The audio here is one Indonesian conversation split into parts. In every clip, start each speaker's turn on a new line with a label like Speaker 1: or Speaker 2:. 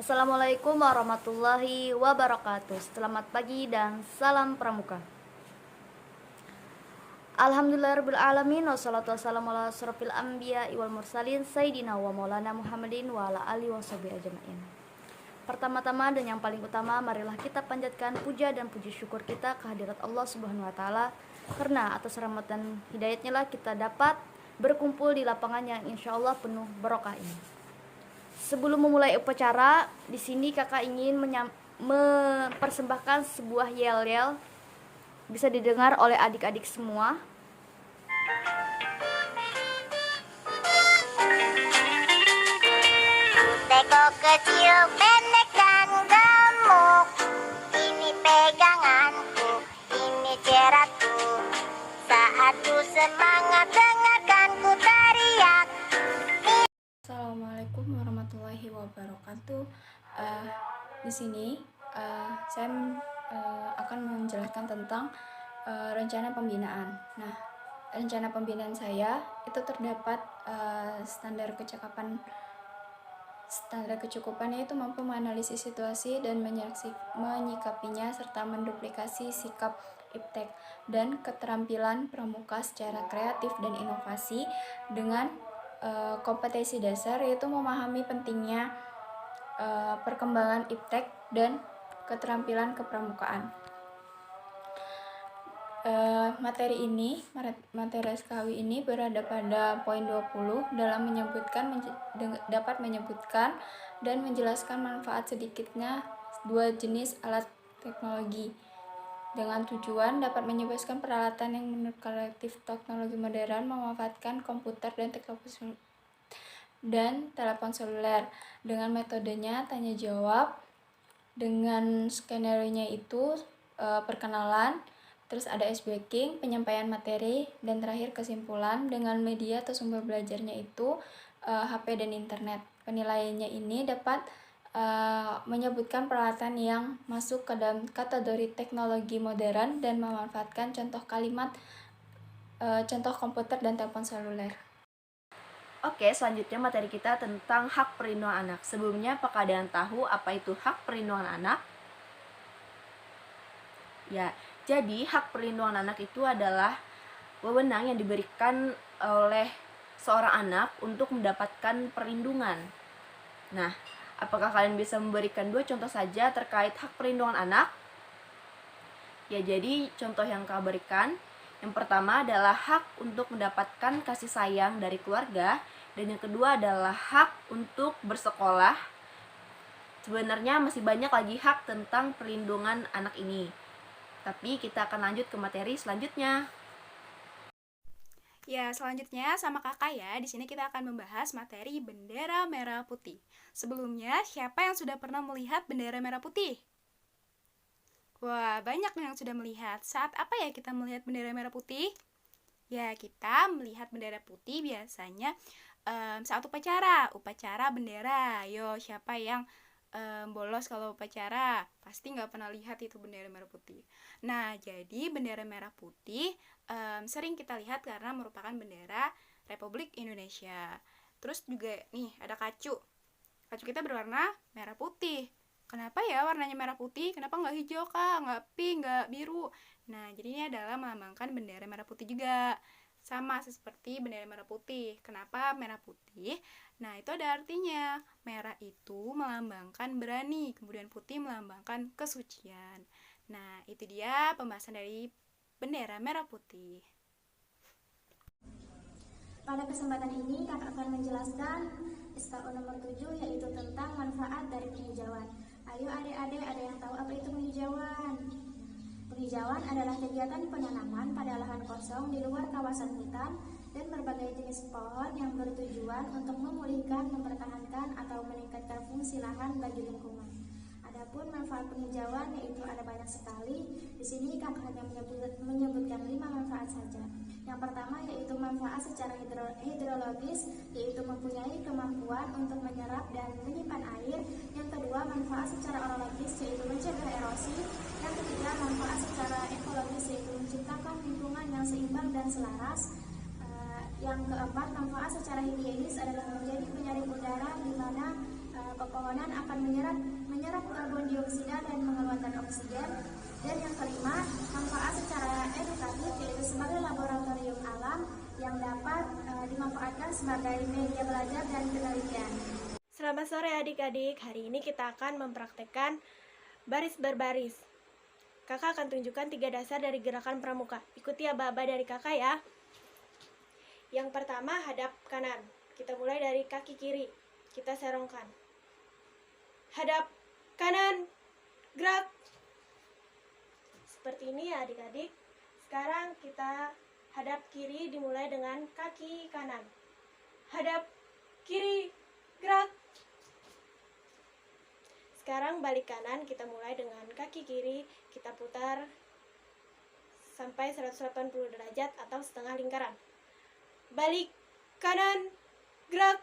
Speaker 1: Assalamualaikum warahmatullahi wabarakatuh. Selamat pagi dan salam pramuka. Alhamdulillahirrahmanirrahim. Wassalatu wassalamu ala asrofil anbiya wal mursalin Sayyidina wa maulana Muhammadin wa ala alihi washabihi ajma'in. Pertama-tama dan yang paling utama, marilah kita panjatkan puja dan puji syukur kita kehadirat Allah Subhanahu wa taala, karena atas rahmat dan hidayatnya lah kita dapat berkumpul di lapangan yang insyaallah penuh barokah ini. Sebelum memulai upacara, di sini kakak ingin mempersembahkan sebuah yel-yel, bisa didengar oleh adik-adik semua.
Speaker 2: Teko kecil, pendek dan gemuk, ini peganganku, ini ceratku. Saat ku semangat dengarkan ku teriak.
Speaker 3: Assalamualaikum warahmatullahi wabarakatuh. Di sini saya akan menjelaskan tentang rencana pembinaan. Nah, rencana pembinaan saya itu terdapat standar kecukupannya itu mampu menganalisis situasi dan menyikapinya serta menduplikasi sikap iptek dan keterampilan pramuka secara kreatif dan inovasi dengan kompetensi dasar yaitu memahami pentingnya perkembangan iptek dan keterampilan kepramukaan. Materi SKW ini berada pada poin 20 dalam dapat menyebutkan dan menjelaskan manfaat sedikitnya dua jenis alat teknologi dengan tujuan dapat menyebabkan peralatan yang menurut kolektif teknologi modern memanfaatkan komputer dan telepon seluler dengan metodenya tanya jawab, dengan skenario-nya itu perkenalan, terus ada ice breaking, penyampaian materi, dan terakhir kesimpulan dengan media atau sumber belajarnya itu HP dan internet. Penilaiannya ini dapat menyebutkan peralatan yang masuk ke dalam kategori teknologi modern dan memanfaatkan contoh komputer dan telepon seluler.
Speaker 1: Oke, selanjutnya materi kita tentang hak perlindungan anak. Sebelumnya, apakah kalian tahu apa itu hak perlindungan anak? Ya, jadi hak perlindungan anak itu adalah wewenang yang diberikan oleh seorang anak untuk mendapatkan perlindungan. Nah, apakah kalian bisa memberikan dua contoh saja terkait hak perlindungan anak? Ya, jadi contoh yang kau berikan, yang pertama adalah hak untuk mendapatkan kasih sayang dari keluarga, dan yang kedua adalah hak untuk bersekolah. Sebenarnya masih banyak lagi hak tentang perlindungan anak ini, tapi kita akan lanjut ke materi selanjutnya.
Speaker 4: Ya, selanjutnya sama kakak ya. Di sini kita akan membahas materi bendera merah putih. Sebelumnya, siapa yang sudah pernah melihat bendera merah putih? Wah, banyak yang sudah melihat. Saat apa ya kita melihat bendera merah putih? Ya, kita melihat bendera putih biasanya saat upacara bendera. Yo, siapa yang bolos kalau upacara? Pasti nggak pernah lihat itu bendera merah putih. Nah, jadi bendera merah putih sering kita lihat karena merupakan bendera Republik Indonesia. Terus juga nih ada kacu. Kacu kita berwarna merah putih. Kenapa ya warnanya merah putih? Kenapa nggak hijau kak? Nggak pink, nggak biru? Nah, jadi ini adalah melambangkan bendera merah putih juga. Sama seperti bendera merah putih. Kenapa merah putih? Nah, itu ada artinya. Merah itu melambangkan berani, kemudian putih melambangkan kesucian. Nah, itu dia pembahasan dari bendera merah putih.
Speaker 5: Pada kesempatan ini kakak akan menjelaskan SKU nomor 7 yaitu tentang manfaat dari penghijauan. Ayo adik-adik, ada yang tahu apa itu penghijauan? Penghijauan adalah kegiatan penanaman pada lahan kosong di luar kawasan hutan dan berbagai jenis pohon yang bertujuan untuk memulihkan, mempertahankan, atau meningkatkan fungsi lahan bagi lingkungan. Adapun manfaat penghijauan yaitu ada banyak sekali. Di sini kakak hanya menyebutkan 5 manfaat saja. Yang pertama yaitu manfaat secara hidrologis, yaitu mempunyai kemampuan untuk menyerap dan menyimpan air. Yang kedua, manfaat secara orologis, yaitu mencegah erosi. Yang ketiga, manfaat secara ekologis, yaitu menciptakan lingkungan yang seimbang dan selaras. Yang keempat, manfaat secara higienis adalah menjadi penyaring udara di mana pepohonan akan menyerap karbon dioksida dan mengeluarkan oksigen. Dan yang kelima, manfaat secara edukatif yaitu sebagai laboratorium alam yang dapat dimanfaatkan sebagai media belajar dan penelitian.
Speaker 6: Selamat sore adik-adik, hari ini kita akan mempraktekkan baris berbaris. Kakak akan tunjukkan 3 dasar dari gerakan pramuka. Ikuti aba-aba dari kakak ya. Yang pertama, hadap kanan. Kita mulai dari kaki kiri. Kita serongkan. Hadap kanan, gerak. Seperti ini ya adik-adik. Sekarang kita hadap kiri dimulai dengan kaki kanan. Hadap kiri, gerak. Sekarang balik kanan, kita mulai dengan kaki kiri, kita putar sampai 180 derajat atau setengah lingkaran. Balik kanan, gerak.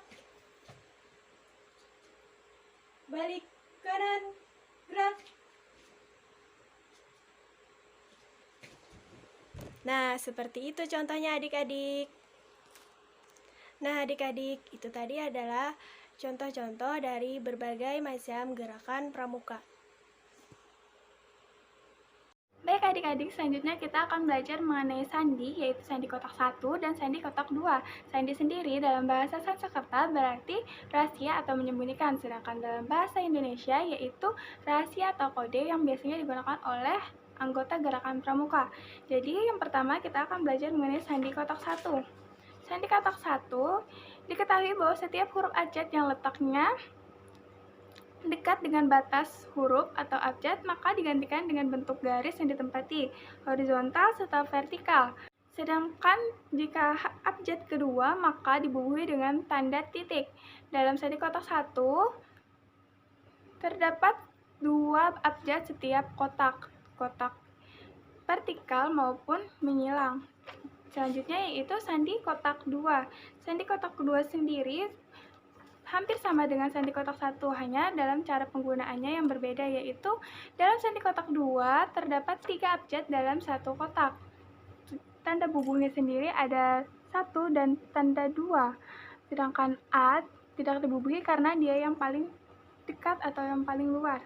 Speaker 6: Balik kanan, gerak. Nah, seperti itu contohnya adik-adik. Nah, adik-adik, itu tadi adalah contoh-contoh dari berbagai macam gerakan pramuka.
Speaker 3: Baik adik-adik, selanjutnya kita akan belajar mengenai sandi, yaitu sandi kotak 1 dan sandi kotak 2. Sandi sendiri dalam bahasa Sanskerta berarti rahasia atau menyembunyikan, sedangkan dalam bahasa Indonesia yaitu rahasia atau kode yang biasanya digunakan oleh anggota gerakan pramuka. Jadi yang pertama kita akan belajar mengenai sandi kotak 1. Sandi kotak 1 diketahui bahwa setiap huruf abjad yang letaknya dekat dengan batas huruf atau abjad maka digantikan dengan bentuk garis yang ditempati horizontal serta vertikal. Sedangkan jika abjad kedua maka dibubuhi dengan tanda titik. Dalam sandi kotak 1 terdapat 2 abjad setiap kotak vertikal maupun menyilang. Selanjutnya yaitu sandi kotak 2. Sandi kotak 2 sendiri hampir sama dengan sandi kotak 1, hanya dalam cara penggunaannya yang berbeda, yaitu dalam sandi kotak 2 terdapat 3 abjad dalam satu kotak. Tanda bubuhnya sendiri ada 1 dan tanda 2. Sedangkan A tidak dibubuhi karena dia yang paling dekat atau yang paling luar.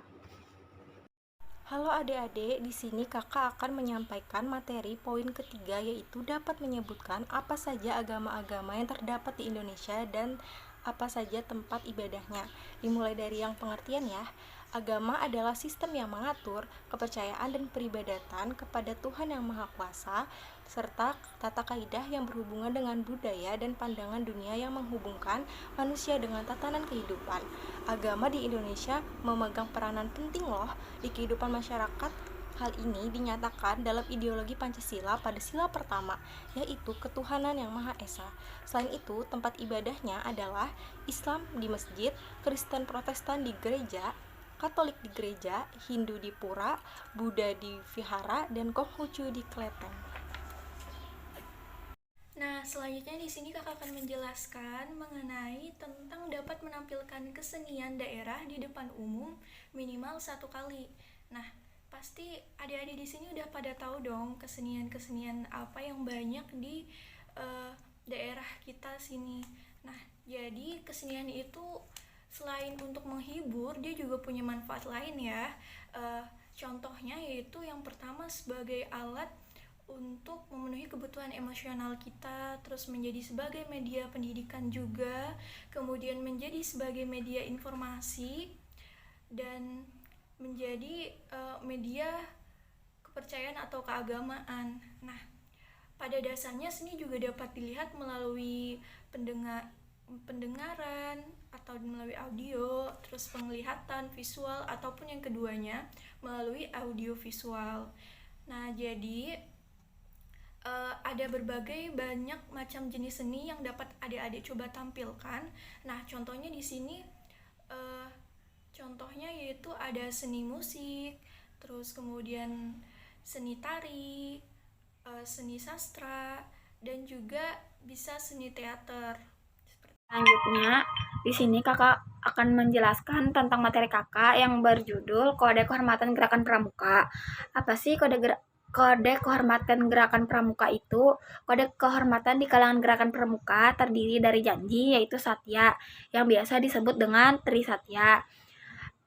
Speaker 7: Halo adik-adik, di sini kakak akan menyampaikan materi poin ketiga yaitu dapat menyebutkan apa saja agama-agama yang terdapat di Indonesia dan apa saja tempat ibadahnya. Dimulai dari yang pengertian ya. Agama adalah sistem yang mengatur kepercayaan dan peribadatan kepada Tuhan Yang Maha Kuasa serta tata kaidah yang berhubungan dengan budaya dan pandangan dunia yang menghubungkan manusia dengan tatanan kehidupan. Agama di Indonesia memegang peranan penting loh di kehidupan masyarakat. Hal ini dinyatakan dalam ideologi Pancasila pada sila pertama, yaitu ketuhanan yang Maha Esa. Selain itu, tempat ibadahnya adalah Islam di masjid, Kristen Protestan di gereja, Katolik di gereja, Hindu di pura, Buddha di vihara, dan Konghucu di kelenteng.
Speaker 3: Nah, selanjutnya di sini kakak akan menjelaskan mengenai tentang dapat menampilkan kesenian daerah di depan umum minimal 1 kali. Nah, pasti adik-adik di sini udah pada tahu dong kesenian-kesenian apa yang banyak di daerah kita sini. Nah, jadi kesenian itu selain untuk menghibur, dia juga punya manfaat lain ya. Contohnya yaitu yang pertama sebagai alat untuk memenuhi kebutuhan emosional kita, terus menjadi sebagai media pendidikan juga, kemudian menjadi sebagai media informasi, dan menjadi media kepercayaan atau keagamaan. Nah, pada dasarnya seni juga dapat dilihat melalui pendengaran atau melalui audio, terus penglihatan visual ataupun yang keduanya melalui audio visual. Nah, jadi ada berbagai banyak macam jenis seni yang dapat adik-adik coba tampilkan. Nah, contohnya di sini contohnya yaitu ada seni musik, terus kemudian seni tari, seni sastra, dan juga bisa seni teater.
Speaker 8: Selanjutnya, di sini kakak akan menjelaskan tentang materi kakak yang berjudul Kode Kehormatan Gerakan Pramuka. Apa sih Kode kehormatan gerakan pramuka itu, kode kehormatan di kalangan gerakan pramuka terdiri dari janji, yaitu satya, yang biasa disebut dengan trisatya,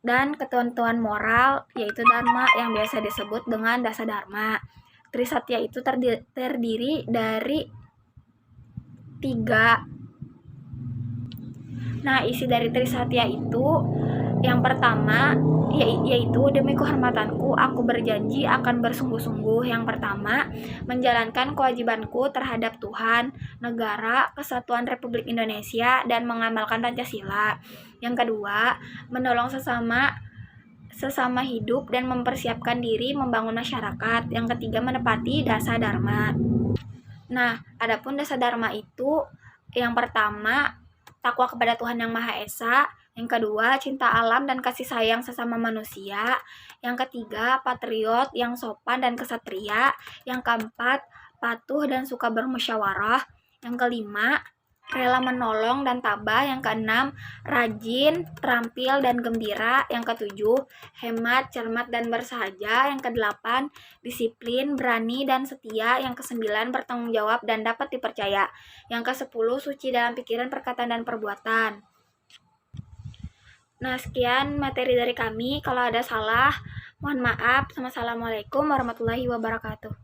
Speaker 8: dan ketentuan moral, yaitu dharma, yang biasa disebut dengan dasa dharma. Trisatya itu terdiri dari 3. Nah, isi dari trisatya itu yang pertama yaitu demi kehormatanku aku berjanji akan bersungguh-sungguh. Yang pertama, menjalankan kewajibanku terhadap Tuhan, negara, kesatuan Republik Indonesia, dan mengamalkan Pancasila. Yang kedua, menolong sesama hidup dan mempersiapkan diri membangun masyarakat. Yang ketiga, menepati dasa dharma. Nah, adapun dasa dharma itu yang pertama, takwa kepada Tuhan Yang Maha Esa. Yang kedua, cinta alam dan kasih sayang sesama manusia. Yang ketiga, patriot yang sopan dan kesatria. Yang keempat, patuh dan suka bermusyawarah. Yang kelima, rela menolong dan tabah. Yang keenam, rajin, terampil dan gembira. Yang ketujuh, hemat, cermat dan bersahaja. Yang kedelapan, disiplin, berani dan setia. Yang kesembilan, bertanggung jawab dan dapat dipercaya. Yang kesepuluh, suci dalam pikiran, perkataan dan perbuatan. Nah, sekian materi dari kami. Kalau ada salah, mohon maaf. Assalamualaikum warahmatullahi wabarakatuh.